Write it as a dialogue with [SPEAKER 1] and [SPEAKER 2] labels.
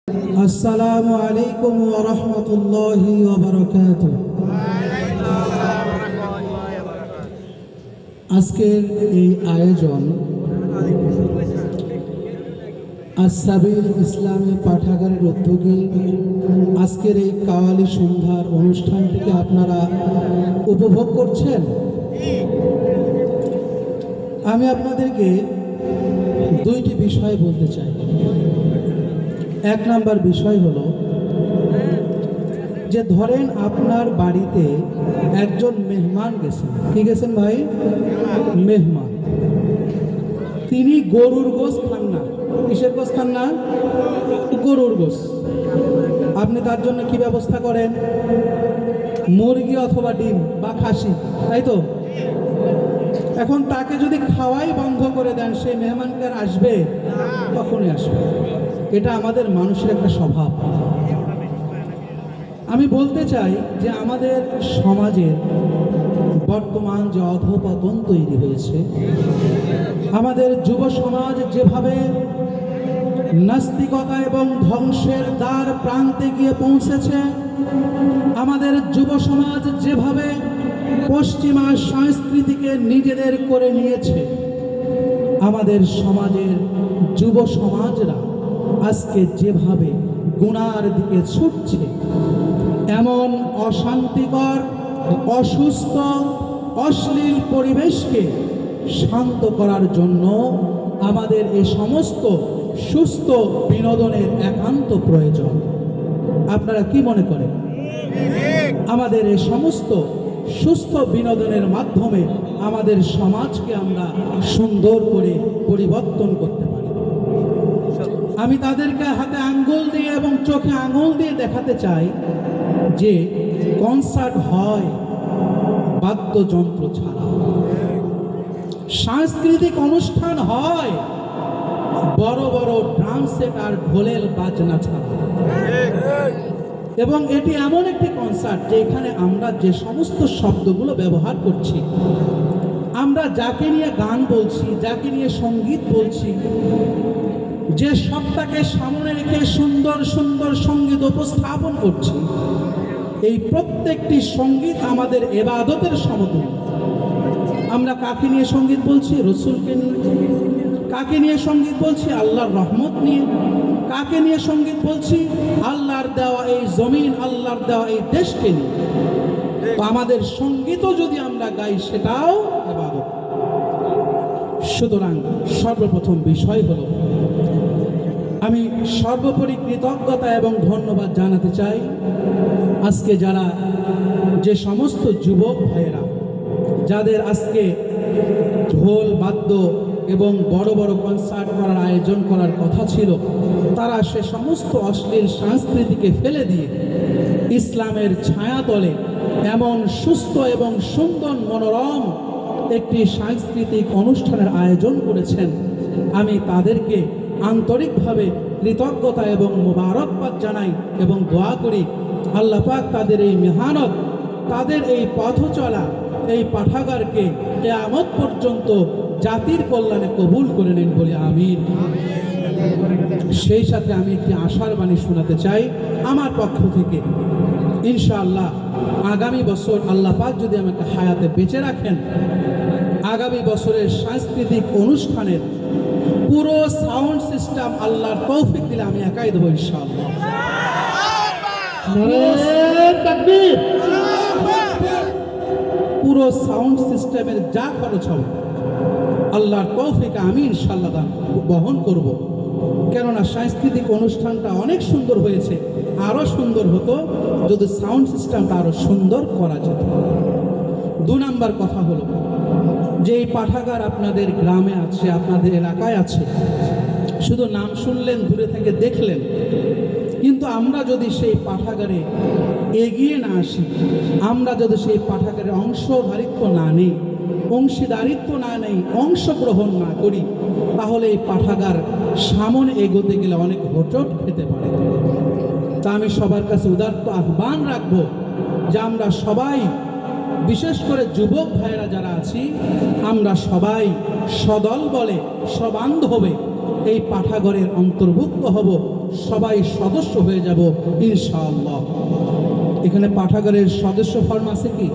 [SPEAKER 1] আসসালামু আলাইকুম ওয়া রাহমাতুল্লাহি ওয়া বারাকাতুহু। আজকের এই আয়োজন আস-সাবিল ইসলামী পাঠাগারের উদ্যোগে আজকের এই কাওয়ালি সন্ধ্যার অনুষ্ঠানটিকে আপনারা উপভোগ করছেন। আমি আপনাদেরকে দুইটি বিষয় বলতে চাই। এক নাম্বার বিষয় হলো যে ধরেন আপনার বাড়িতে একজন মেহমান গেছেন। কি গেছেন ভাই? মেহমান। তিনি গরুর গোশত খান না। কিসের গোশত খান না? গরুর গোশত। আপনি তার জন্য কি ব্যবস্থা করেন? মুরগি অথবা ডিম বা খাসি, তাই তো? এখন তাকে যদি খাওয়াই বন্ধ করে দেন, সেই মেহমানকে আর আসবে? কখনই আসবে। এটা আমাদের মানুষের একটা স্বভাব। আমি বলতে চাই যে আমাদের সমাজের বর্তমান যে অধঃপতন তৈরি হয়েছে, আমাদের যুব সমাজ যেভাবে নাস্তিকতা এবং ধ্বংসের দ্বার প্রান্তে গিয়ে পৌঁছেছে, আমাদের যুব সমাজ যেভাবে পশ্চিমা সংস্কৃতিকে নিজেদের করে নিয়েছে, আমাদের সমাজের যুব সমাজরা আজকে যেভাবে গুনার দিকে ছুটছে, এমন অশান্তিকর, অসুস্থ, অশ্লীল পরিবেশকে শান্ত করার জন্য আমাদের এই সমস্ত সুস্থ বিনোদনের একান্ত প্রয়োজন। আপনারা কি মনে করেন? আমাদের এই সমস্ত সুস্থ বিনোদনের মাধ্যমে আমাদের সমাজকে আমরা সুন্দর করে পরিবর্তন করতে পারি। আমি তাদেরকে হাতে আঙ্গুল দিয়ে এবং চোখে আঙ্গুল দিয়ে দেখাতে চাই যে কনসার্ট হয় বাদ্যযন্ত্র ছাড়া, সাংস্কৃতিক অনুষ্ঠান হয় বড় বড় ড্রাম সেট আর ঢোলের বাজনা ছাড়া। এবং এটি এমন একটি কনসার্ট যেখানে আমরা যে সমস্ত শব্দগুলো ব্যবহার করছি, আমরা যাকে নিয়ে গান বলছি, যাকে নিয়ে সঙ্গীত বলছি, যে সবটাকে সামনে রেখে সুন্দর সুন্দর সঙ্গীত উপস্থাপন করছি, এই প্রত্যেকটি সঙ্গীত আমাদের ইবাদতের সমতুল্য। আমরা কাকে নিয়ে সঙ্গীত বলছি? রসুলকে নিয়ে। কাকে নিয়ে সঙ্গীত বলছি? আল্লাহর রহমত নিয়ে। কাকে নিয়ে সঙ্গীত বলছি? আল্লাহর দেওয়া এই জমিন, আল্লাহর দেওয়া এই দেশকে নিয়ে। তো আমাদের সঙ্গীতও যদি আমরা গাই, সেটাও ইবাদত। সুতরাং সর্বপ্রথম বিষয় হলো, আমি সর্বোপরি কৃতজ্ঞতা এবং ধন্যবাদ জানাতে চাই আজকে যারা, যে সমস্ত যুবক ভাইয়েরা যাদের আজকে ঢোল বাদ্য এবং বড় বড় কনসার্ট করার আয়োজন করার কথা ছিল, তারা সে সমস্ত অশ্লীল সংস্কৃতিকে ফেলে দিয়ে ইসলামের ছায়াতলে এমন সুস্থ এবং সুন্দর মনোরম একটি সাংস্কৃতিক অনুষ্ঠানের আয়োজন করেছেন। আমি তাদেরকে আন্তরিকভাবে কৃতজ্ঞতা এবং মোবারকবাদ জানাই এবং দোয়া করি আল্লাহ পাক তাদের এই মেহনত, তাদের এই পথ চলা, এই পাঠাগারকে কিয়ামত পর্যন্ত জাতির কল্যাণে কবুল করে নিন বলে আমিন। সেই সাথে আমি একটি আশার বাণী শোনাতে চাই আমার পক্ষ থেকে। ইনশাআল্লাহ আগামী বছর আল্লাহ পাক যদি আমাকে হায়াতে বেঁচে রাখেন, আগামী বছরের সাংস্কৃতিক অনুষ্ঠানের পুরো সাউন্ড সিস্টেম আল্লাহর তৌফিক দিলে আমি একাই দেবো ইনশাআল্লাহ। পুরো সাউন্ড সিস্টেমের যা খরচ হবে আল্লাহর তৌফিকে আমি ইনশাআল্লাহ বহন করব। কেননা সাংস্কৃতিক অনুষ্ঠানটা অনেক সুন্দর হয়েছে, আরও সুন্দর হতো যদি সাউন্ড সিস্টেমটা আরও সুন্দর করা যেত। 2 নাম্বার কথা হলো যে এই পাঠাগার আপনাদের গ্রামে আছে, আপনাদের এলাকায় আছে, শুধু নাম শুনলেন, দূরে থেকে দেখলেন, কিন্তু আমরা যদি সেই পাঠাগারে এগিয়ে না আসি, আমরা যদি সেই পাঠাগারে অংশীদারিত্ব না নেই, অংশগ্রহণ না করি, তাহলে এই পাঠাগার সামনে এগোতে গেলে অনেক হোঁচট খেতে পারে। তা আমি সবার কাছে উদাত্ত আহ্বান রাখবো যে আমরা সবাই, বিশেষ করে যুবক ভাইয়েরা যারা আছি, আমরা সবাই সদল বলে, সবান্ধবে এই পাঠাগারের অন্তর্ভুক্ত হব, সবাই সদস্য হয়ে যাব ইনশাআল্লাহ। এখানে পাঠাগারের সদস্য ফর্ম আছে কি?